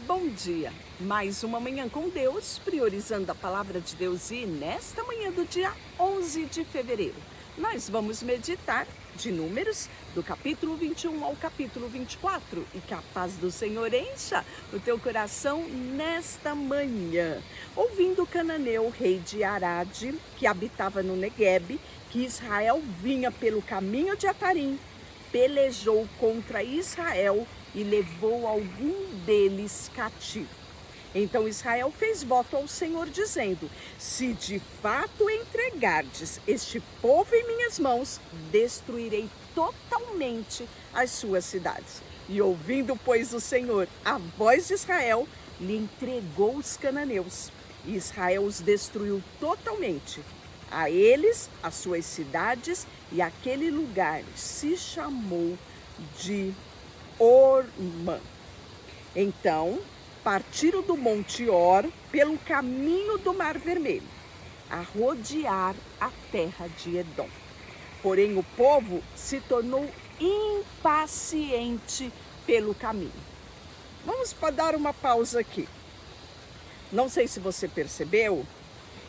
Bom dia! Mais uma manhã com Deus, priorizando a palavra de Deus, e nesta manhã do dia 11 de fevereiro, nós vamos meditar de Números, do capítulo 21 ao capítulo 24, e que a paz do Senhor encha o teu coração nesta manhã. Ouvindo Cananeu, rei de Arade, que habitava no Neguebe, que Israel vinha pelo caminho de Atarim, pelejou contra Israel e levou algum deles cativo. Então Israel fez voto ao Senhor, dizendo: se de fato entregardes este povo em minhas mãos, destruirei totalmente as suas cidades. E ouvindo, pois, o Senhor a voz de Israel, lhe entregou os cananeus. E Israel os destruiu totalmente, a eles, as suas cidades, e aquele lugar se chamou de Ormã. Então partiram do Monte Or pelo caminho do Mar Vermelho, a rodear a terra de Edom. Porém o povo se tornou impaciente pelo caminho. Vamos dar uma pausa aqui. Não sei se você percebeu,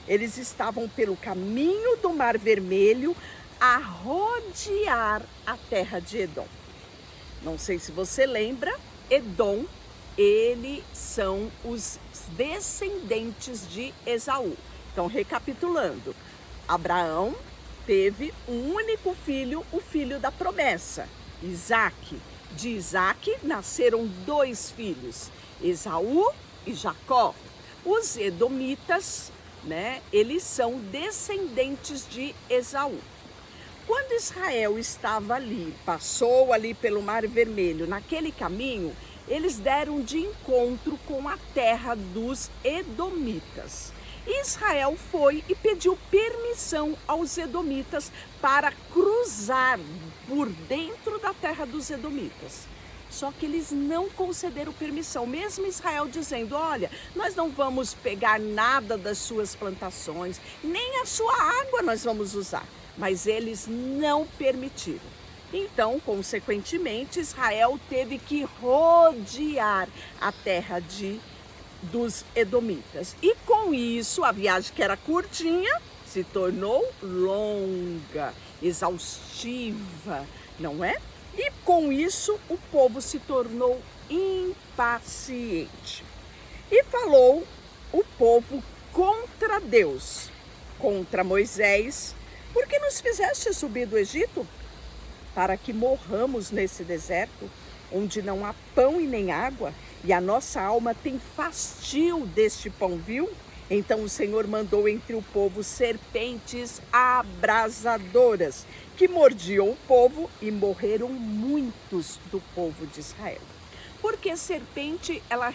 eles estavam pelo caminho do Mar Vermelho a rodear a terra de Edom. Não sei se você lembra, Edom, eles são os descendentes de Esaú. Então, recapitulando, Abraão teve um único filho, o filho da promessa, Isaque. De Isaque nasceram dois filhos, Esaú e Jacó. Os edomitas, eles são descendentes de Esaú. Quando Israel estava ali, passou ali pelo Mar Vermelho, naquele caminho, eles deram de encontro com a terra dos edomitas. Israel foi e pediu permissão aos edomitas para cruzar por dentro da terra dos edomitas. Só que eles não concederam permissão, mesmo Israel dizendo: olha, nós não vamos pegar nada das suas plantações, nem a sua água nós vamos usar. Mas eles não permitiram. Então, consequentemente, Israel teve que rodear a terra dos edomitas. E com isso, a viagem, que era curtinha, se tornou longa, exaustiva, não é? E com isso, o povo se tornou impaciente. E falou o povo contra Deus, contra Moisés: por que nos fizeste subir do Egito? Para que morramos nesse deserto, onde não há pão e nem água, e a nossa alma tem fastio deste pão vil? Então o Senhor mandou entre o povo serpentes abrasadoras, que mordiam o povo, e morreram muitos do povo de Israel. Porque serpente, ela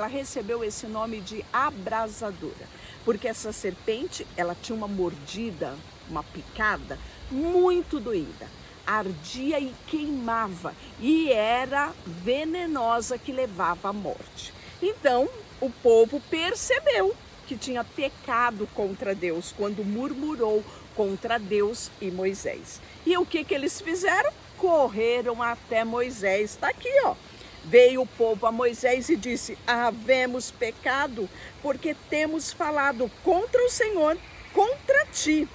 recebeu esse nome de abrasadora? Porque essa serpente, ela tinha uma mordida, uma picada muito doída, ardia e queimava, e era venenosa, que levava à morte. Então o povo percebeu que tinha pecado contra Deus quando murmurou contra Deus e Moisés. E o que eles fizeram? Correram até Moisés. Está aqui, ó. Veio o povo a Moisés e disse: havemos pecado, porque temos falado contra o Senhor, contra ti.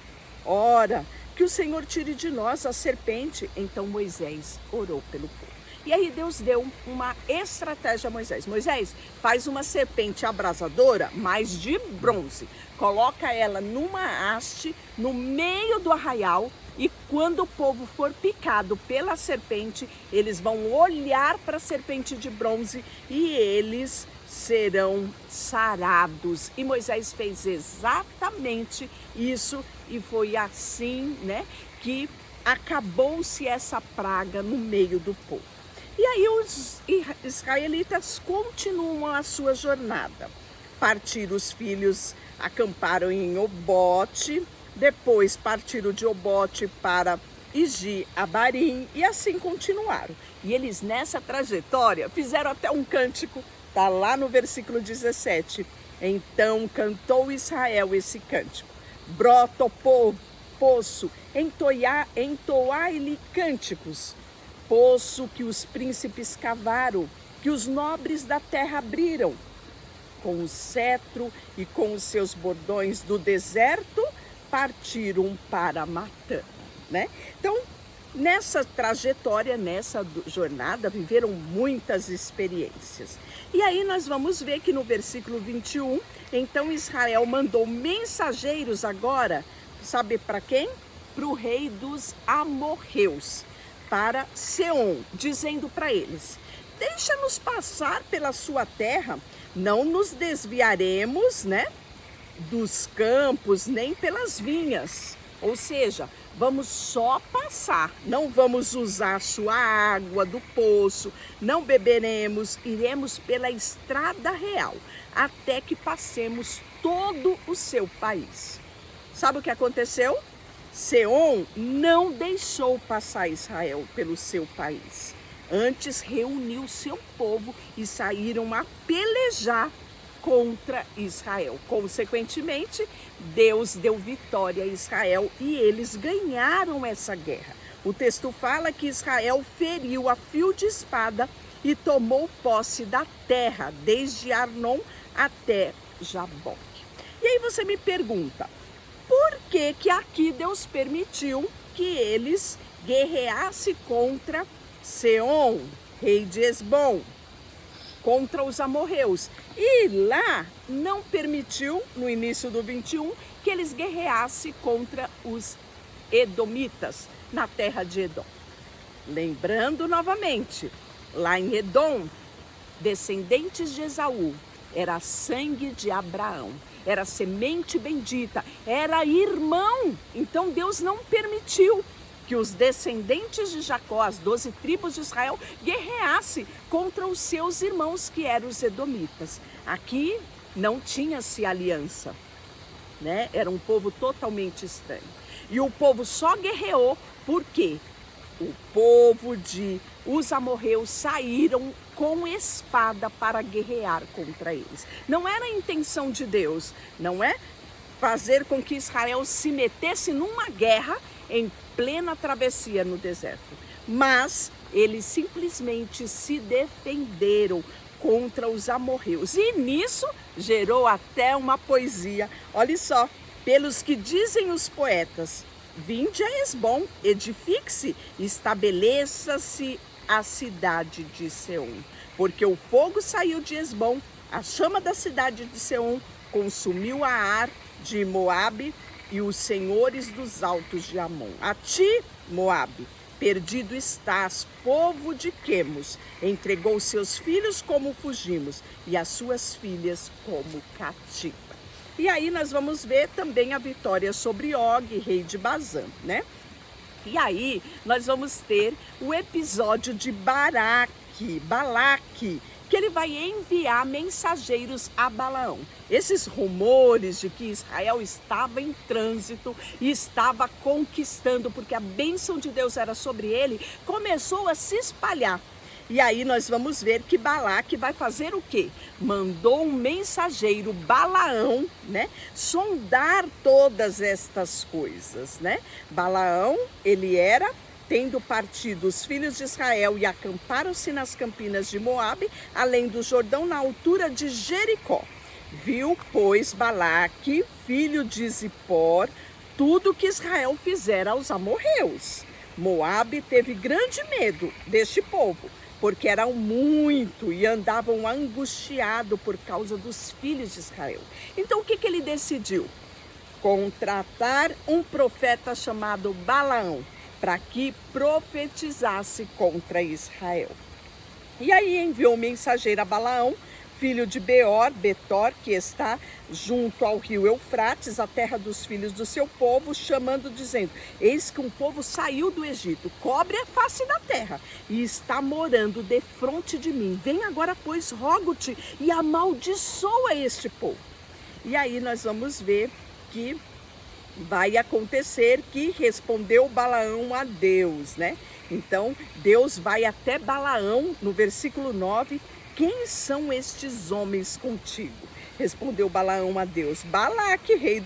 Ora, que o Senhor tire de nós a serpente. Então Moisés orou pelo povo. E aí Deus deu uma estratégia a Moisés. Moisés, faz uma serpente abrasadora, mas de bronze. Coloca ela numa haste no meio do arraial, e quando o povo for picado pela serpente, eles vão olhar para a serpente de bronze e eles serão sarados. E Moisés fez exatamente isso, e foi assim, que acabou-se essa praga no meio do povo. E aí os israelitas continuam a sua jornada. Partiram os filhos, acamparam em Obote, depois partiram de Obote para Igi-Abarim, e assim continuaram. E eles, nessa trajetória, fizeram até um cântico, está lá no versículo 17. Então cantou Israel esse cântico: brota o poço, entoai-lhe cânticos, poço que os príncipes cavaram, que os nobres da terra abriram. Com o cetro e com os seus bordões do deserto, partiram para Matã, né? Então, nessa trajetória, nessa jornada, viveram muitas experiências. E aí nós vamos ver que no versículo 21, então Israel mandou mensageiros agora, sabe para quem? Para o rei dos amorreus, para Seom, dizendo para eles: deixa-nos passar pela sua terra, não nos desviaremos, né, dos campos, nem pelas vinhas. Ou seja, vamos só passar, não vamos usar a sua água do poço, não beberemos, iremos pela estrada real, até que passemos todo o seu país. Sabe o que aconteceu? Seom não deixou passar Israel pelo seu país. Antes reuniu seu povo e saíram a pelejar contra Israel. Consequentemente, Deus deu vitória a Israel e eles ganharam essa guerra. O texto fala que Israel feriu a fio de espada e tomou posse da terra, desde Arnon até Jaboque. E aí você me pergunta, por que que aqui Deus permitiu que eles guerreassem contra Seom, rei de Hesbom, contra os amorreus? E lá não permitiu, no início do 21, que eles guerreassem contra os edomitas, na terra de Edom. Lembrando novamente, lá em Edom, descendentes de Esaú, era sangue de Abraão, era semente bendita, era irmão. Então Deus não permitiu que os descendentes de Jacó, as 12 tribos de Israel, guerreassem contra os seus irmãos, que eram os edomitas. Aqui não tinha-se aliança, né? Era um povo totalmente estranho. E o povo só guerreou porque o povo de os amorreus saíram com espada para guerrear contra eles. Não era a intenção de Deus, não é fazer com que Israel se metesse numa guerra em plena travessia no deserto, mas eles simplesmente se defenderam contra os amorreus. E nisso gerou até uma poesia. Olha só, pelos que dizem os poetas: vinde a Hesbom, edifique-se, estabeleça-se a cidade de Seom, porque o fogo saiu de Hesbom, a chama da cidade de Seom consumiu a Ar de Moabe e os senhores dos altos de Amon. A ti, Moabe, perdido estás, povo de Quemos, entregou seus filhos como fugimos e as suas filhas como cativa. E aí nós vamos ver também a vitória sobre Og, rei de Bazã, né? E aí nós vamos ter o episódio de Balaque, que ele vai enviar mensageiros a Balaão. Esses rumores de que Israel estava em trânsito e estava conquistando, porque a bênção de Deus era sobre ele, começou a se espalhar. E aí nós vamos ver que Balaque vai fazer o quê? Mandou um mensageiro, Balaão, né, sondar todas estas coisas, né? Balaão, ele era, tendo partido os filhos de Israel e acamparam-se nas campinas de Moabe, além do Jordão, na altura de Jericó. Viu, pois, Balaque, filho de Zippor, tudo que Israel fizera aos amorreus. Moabe teve grande medo deste povo, porque eram muito e andavam angustiados por causa dos filhos de Israel. Então o que ele decidiu? Contratar um profeta chamado Balaão, para que profetizasse contra Israel. E aí enviou um mensageiro a Balaão, filho de Betor, que está junto ao rio Eufrates, a terra dos filhos do seu povo, chamando, dizendo: eis que um povo saiu do Egito, cobre a face da terra, e está morando defronte de mim. Vem agora, pois, rogo-te, e amaldiçoa este povo. E aí nós vamos ver que vai acontecer que respondeu Balaão a Deus, né? Então, Deus vai até Balaão, no versículo 9, quem são estes homens contigo? Respondeu Balaão a Deus: Balaque, rei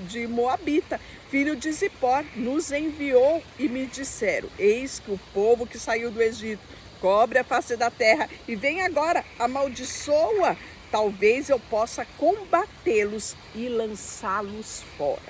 de Moabita, filho de Zippor, nos enviou e me disseram: eis que o povo que saiu do Egito cobre a face da terra e vem agora, amaldiçoa. Talvez eu possa combatê-los e lançá-los fora.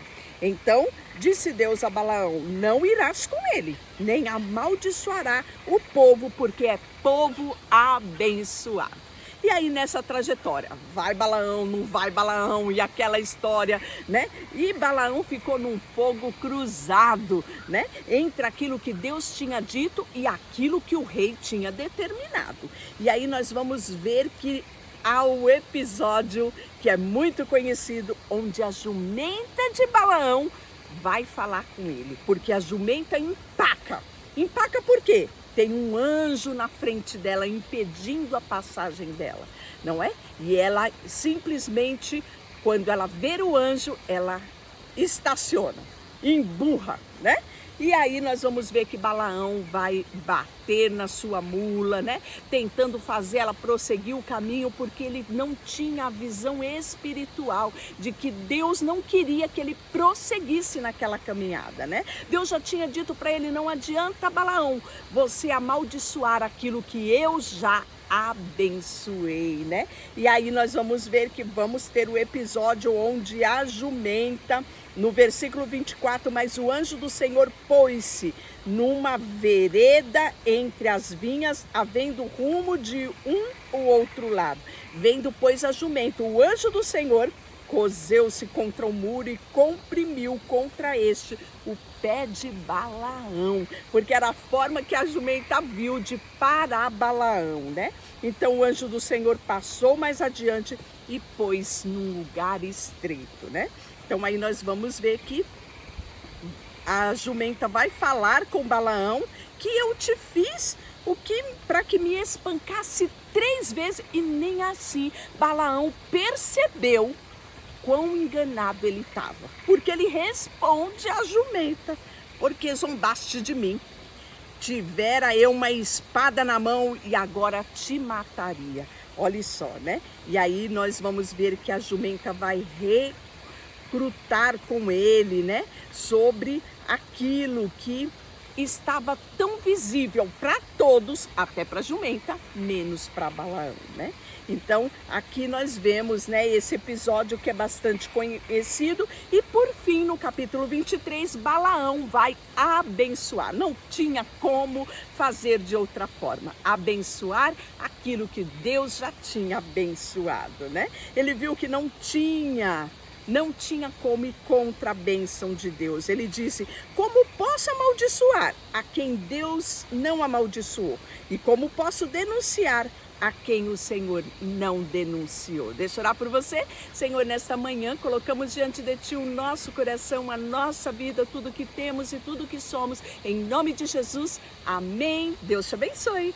Então disse Deus a Balaão: não irás com ele, nem amaldiçoará o povo, porque é povo abençoado. E aí nessa trajetória, vai Balaão, não vai Balaão, e aquela história, né? E Balaão ficou num fogo cruzado, né? Entre aquilo que Deus tinha dito e aquilo que o rei tinha determinado. E aí nós vamos ver que há um episódio que é muito conhecido, onde a jumenta de Balaão vai falar com ele, porque a jumenta empaca. Empaca por quê? Tem um anjo na frente dela impedindo a passagem dela, não é? E ela simplesmente, quando ela vê o anjo, ela estaciona, emburra, né? E aí nós vamos ver que Balaão vai bater na sua mula, né? Tentando fazer ela prosseguir o caminho, porque ele não tinha a visão espiritual de que Deus não queria que ele prosseguisse naquela caminhada, né? Deus já tinha dito para ele: não adianta, Balaão, você amaldiçoar aquilo que eu já abençoei, né? E aí nós vamos ver que vamos ter o episódio onde a jumenta, no versículo 24, mas o anjo do Senhor pôs-se numa vereda entre as vinhas, havendo rumo de um ou outro lado. Vendo, pois, a jumenta, o anjo do Senhor coseu-se contra o muro e comprimiu contra este o pé de Balaão, porque era a forma que a jumenta viu de parar Balaão, né? Então o anjo do Senhor passou mais adiante e pôs num lugar estreito, né? Então aí nós vamos ver que a jumenta vai falar com Balaão que eu te fiz o que para que me espancasse 3 vezes, e nem assim Balaão percebeu quão enganado ele estava, porque ele responde à jumenta: porque zombaste de mim, tivera eu uma espada na mão e agora te mataria. Olha só, né? E aí nós vamos ver que a jumenta vai recrutar com ele, né? Sobre aquilo que estava tão visível para todos, até para a jumenta, menos para Balaão, né? Então, aqui nós vemos, né, esse episódio que é bastante conhecido. E por fim, no capítulo 23, Balaão vai abençoar. Não tinha como fazer de outra forma. Abençoar aquilo que Deus já tinha abençoado, né? Ele viu que não tinha como ir contra a bênção de Deus. Ele disse: como posso amaldiçoar a quem Deus não amaldiçoou? E como posso denunciar a quem o Senhor não denunciou? Deixa eu orar por você. Senhor, nesta manhã colocamos diante de Ti o nosso coração, a nossa vida, tudo que temos e tudo que somos. Em nome de Jesus, amém. Deus te abençoe.